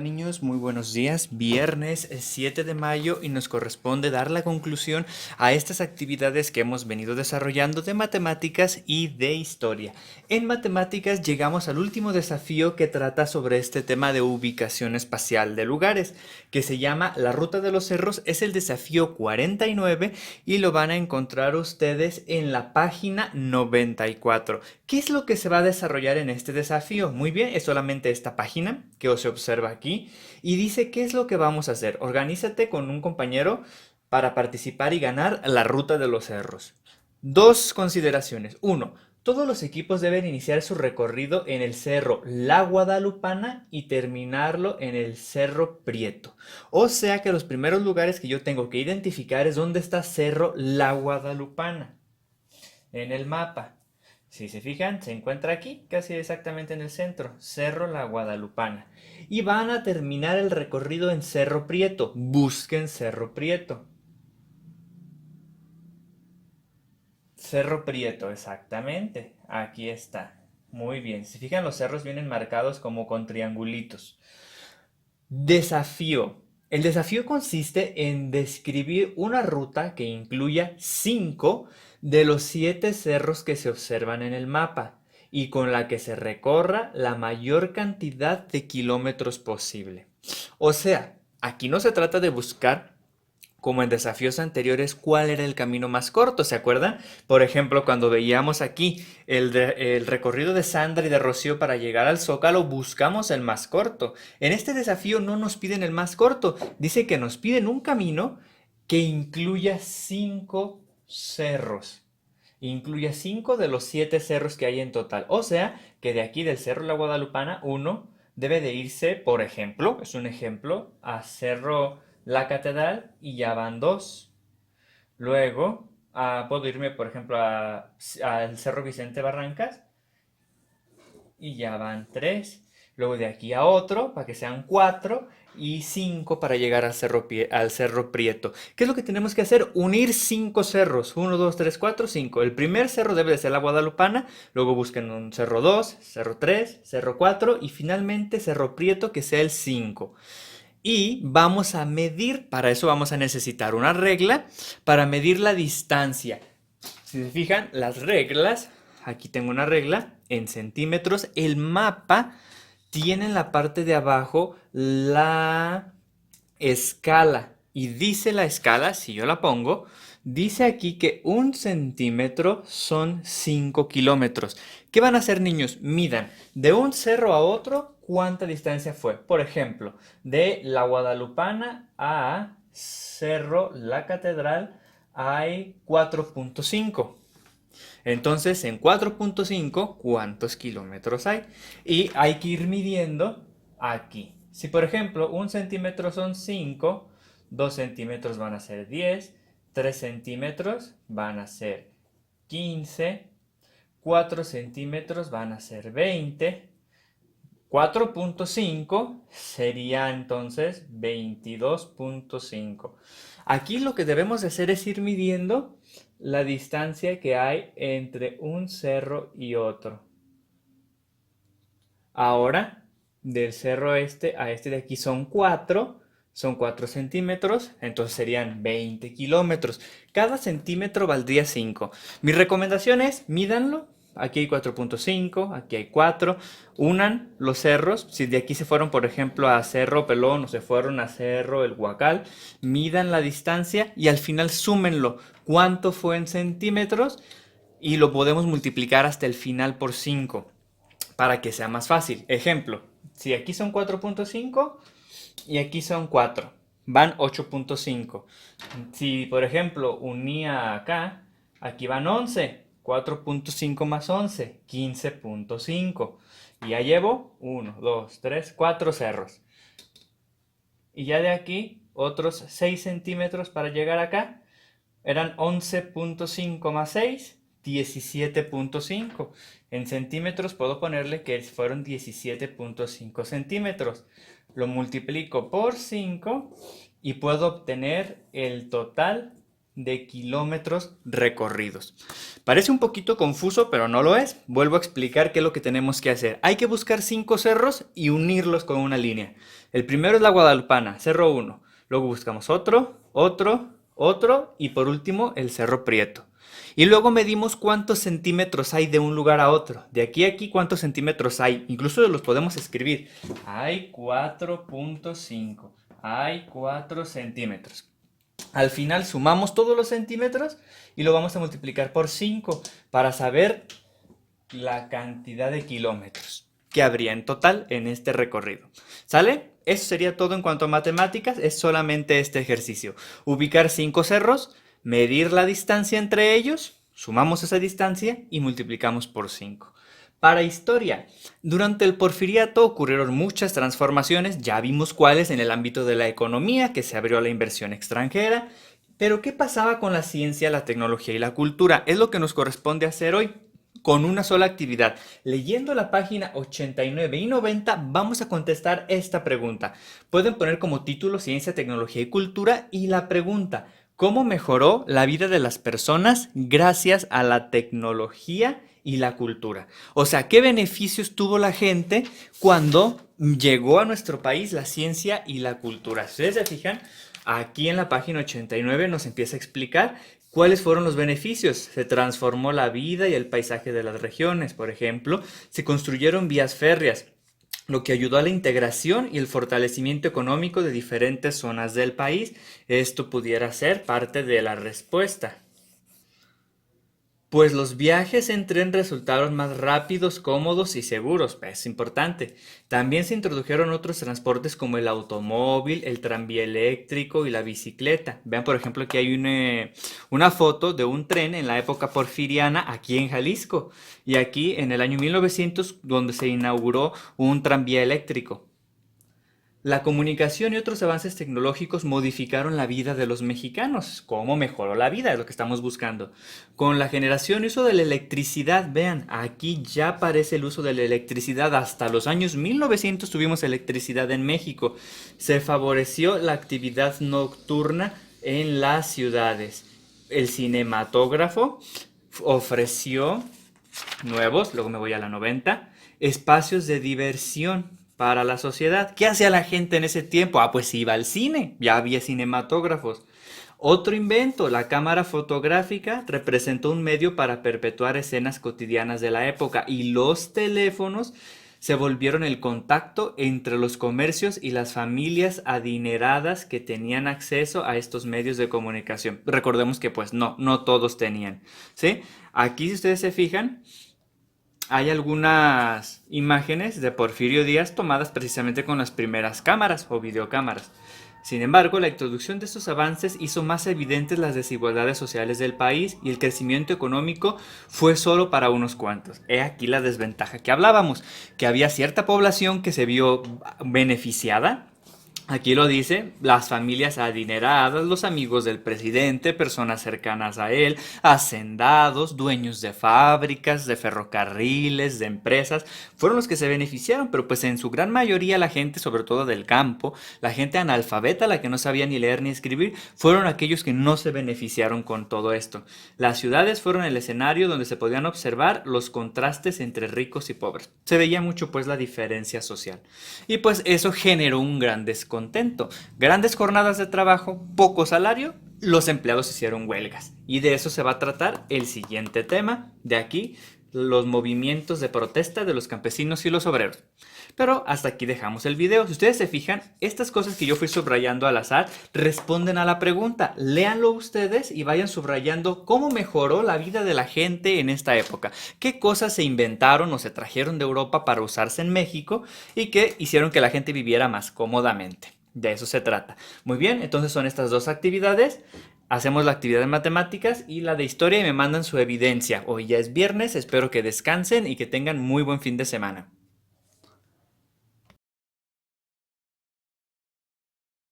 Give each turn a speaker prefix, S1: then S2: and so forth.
S1: Niños, muy buenos días. Viernes 7 de mayo y nos corresponde dar la conclusión a estas actividades que hemos venido desarrollando de matemáticas y de historia. En matemáticas llegamos al último desafío que trata sobre este tema de ubicación espacial de lugares, que se llama La Ruta de los Cerros. Es el desafío 49 y lo van a encontrar ustedes en la página 94. ¿Qué es lo que se va a desarrollar en este desafío? Muy bien, es solamente esta página que se observa aquí y dice qué es lo que vamos a hacer. Organízate con un compañero para participar y ganar la ruta de los cerros. Dos consideraciones. Uno, todos los equipos deben iniciar su recorrido en el cerro La Guadalupana y terminarlo en el cerro Prieto. O sea que los primeros lugares que yo tengo que identificar es dónde está cerro La Guadalupana en el mapa. Si se fijan, se encuentra aquí, casi exactamente en el centro, Cerro La Guadalupana. Y van a terminar el recorrido en Cerro Prieto. Busquen Cerro Prieto. Cerro Prieto, exactamente. Aquí está. Muy bien. Si se fijan, los cerros vienen marcados como con triangulitos. Desafío. El desafío consiste en describir una ruta que incluya 5 de los 7 cerros que se observan en el mapa y con la que se recorra la mayor cantidad de kilómetros posible. O sea, aquí no se trata de buscar como en desafíos anteriores, cuál era el camino más corto, ¿se acuerdan? Por ejemplo, cuando veíamos aquí el recorrido de Sandra y de Rocío para llegar al Zócalo, buscamos el más corto. En este desafío no nos piden el más corto, dice que nos piden un camino que incluya 5 cerros. Incluya 5 de los 7 cerros que hay en total. O sea, que de aquí del Cerro La Guadalupana, uno debe de irse, por ejemplo, es un ejemplo, a Cerro La Catedral y ya van 2. Luego, puedo irme, por ejemplo, al Cerro Vicente Barrancas y ya van 3. Luego de aquí a otro, para que sean 4 y 5 para llegar al cerro Prieto. ¿Qué es lo que tenemos que hacer? Unir 5 cerros. 1, 2, 3, 4, 5. El primer cerro debe de ser la Guadalupana, luego busquen un cerro 2, cerro 3, cerro 4 y finalmente cerro Prieto que sea el 5. Y vamos a medir, para eso vamos a necesitar una regla para medir la distancia. Si se fijan, las reglas, aquí tengo una regla en centímetros. El mapa tiene en la parte de abajo la escala. Y dice la escala, si yo la pongo, dice aquí que 1 centímetro son 5 kilómetros. ¿Qué van a hacer, niños? Midan de un cerro a otro cuánta distancia fue. Por ejemplo, de la Guadalupana a Cerro La Catedral hay 4.5. Entonces, en 4.5, ¿cuántos kilómetros hay? Y hay que ir midiendo aquí. Si, por ejemplo, 1 centímetro son 5, 2 centímetros van a ser 10, 3 centímetros van a ser 15, 4 centímetros van a ser 20, 4.5 sería entonces 22.5. Aquí lo que debemos de hacer es ir midiendo la distancia que hay entre un cerro y otro. Ahora, del cerro este a este de aquí son 4 centímetros, entonces serían 20 kilómetros. Cada centímetro valdría 5. Mi recomendación es, mídanlo. Aquí hay 4.5, aquí hay 4. Unan los cerros. Si de aquí se fueron, por ejemplo, a Cerro Pelón o se fueron a Cerro El Huacal, midan la distancia y al final súmenlo. ¿Cuánto fue en centímetros? Y lo podemos multiplicar hasta el final por 5 para que sea más fácil. Ejemplo, si aquí son 4.5 y aquí son 4, van 8.5. Si, por ejemplo, unía acá, aquí van 11. 4.5 más 11, 15.5. Y ya llevo 1, 2, 3, 4 cerros. Y ya de aquí, otros 6 centímetros para llegar acá. Eran 11.5 más 6, 17.5. En centímetros puedo ponerle que fueron 17.5 centímetros. Lo multiplico por 5 y puedo obtener el total de kilómetros recorridos. Parece un poquito confuso, pero no lo es. Vuelvo a explicar qué es lo que tenemos que hacer. Hay que buscar 5 cerros y unirlos con una línea. El primero es la Guadalupana, Cerro 1. Luego buscamos otro, otro y por último el Cerro Prieto. Y luego medimos cuántos centímetros hay de un lugar a otro. De aquí a aquí, cuántos centímetros hay. Incluso los podemos escribir. Hay 4.5. Hay 4 centímetros. Al final sumamos todos los centímetros y lo vamos a multiplicar por 5 para saber la cantidad de kilómetros que habría en total en este recorrido. ¿Sale? Eso sería todo en cuanto a matemáticas. Es solamente este ejercicio. Ubicar 5 cerros, medir la distancia entre ellos, sumamos esa distancia y multiplicamos por 5. Para historia, durante el Porfiriato ocurrieron muchas transformaciones, ya vimos cuáles en el ámbito de la economía, que se abrió a la inversión extranjera, pero ¿qué pasaba con la ciencia, la tecnología y la cultura? Es lo que nos corresponde hacer hoy, con una sola actividad. Leyendo la página 89 y 90 vamos a contestar esta pregunta. Pueden poner como título Ciencia, Tecnología y Cultura y la pregunta, ¿cómo mejoró la vida de las personas gracias a la tecnología y la cultura? O sea, ¿qué beneficios tuvo la gente cuando llegó a nuestro país la ciencia y la cultura? Si ustedes se fijan, aquí en la página 89 nos empieza a explicar cuáles fueron los beneficios. Se transformó la vida y el paisaje de las regiones, por ejemplo, se construyeron vías férreas, lo que ayudó a la integración y el fortalecimiento económico de diferentes zonas del país. Esto pudiera ser parte de la respuesta. Pues los viajes en tren resultaron más rápidos, cómodos y seguros, es importante. También se introdujeron otros transportes como el automóvil, el tranvía eléctrico y la bicicleta. Vean, por ejemplo, aquí hay una foto de un tren en la época porfiriana aquí en Jalisco. Y aquí en el año 1900, donde se inauguró un tranvía eléctrico. La comunicación y otros avances tecnológicos modificaron la vida de los mexicanos. ¿Cómo mejoró la vida? Es lo que estamos buscando. Con la generación y uso de la electricidad, vean, aquí ya aparece el uso de la electricidad. Hasta los años 1900 tuvimos electricidad en México. Se favoreció la actividad nocturna en las ciudades. El cinematógrafo ofreció nuevos, luego me voy a la 90, espacios de diversión para la sociedad. ¿Qué hacía la gente en ese tiempo? Pues iba al cine, ya había cinematógrafos. Otro invento, la cámara fotográfica, representó un medio para perpetuar escenas cotidianas de la época y los teléfonos se volvieron el contacto entre los comercios y las familias adineradas que tenían acceso a estos medios de comunicación. Recordemos que pues no todos tenían, ¿sí? Aquí si ustedes se fijan, hay algunas imágenes de Porfirio Díaz tomadas precisamente con las primeras cámaras o videocámaras. Sin embargo, la introducción de estos avances hizo más evidentes las desigualdades sociales del país y el crecimiento económico fue solo para unos cuantos. He aquí la desventaja que hablábamos, que había cierta población que se vio beneficiada. Aquí lo dice, las familias adineradas, los amigos del presidente, personas cercanas a él, hacendados, dueños de fábricas, de ferrocarriles, de empresas, fueron los que se beneficiaron, pero pues en su gran mayoría la gente, sobre todo del campo, la gente analfabeta, la que no sabía ni leer ni escribir, fueron aquellos que no se beneficiaron con todo esto. Las ciudades fueron el escenario donde se podían observar los contrastes entre ricos y pobres. Se veía mucho pues la diferencia social. Y pues eso generó un gran descontento. Grandes jornadas de trabajo, poco salario, los empleados hicieron huelgas. Y de eso se va a tratar el siguiente tema de aquí, los movimientos de protesta de los campesinos y los obreros. Pero hasta aquí dejamos el video. Si ustedes se fijan, estas cosas que yo fui subrayando al azar responden a la pregunta. Léanlo ustedes y vayan subrayando cómo mejoró la vida de la gente en esta época. Qué cosas se inventaron o se trajeron de Europa para usarse en México y que hicieron que la gente viviera más cómodamente. De eso se trata. Muy bien, entonces son estas dos actividades. Hacemos la actividad de matemáticas y la de historia y me mandan su evidencia. Hoy ya es viernes, espero que descansen y que tengan muy buen fin de semana.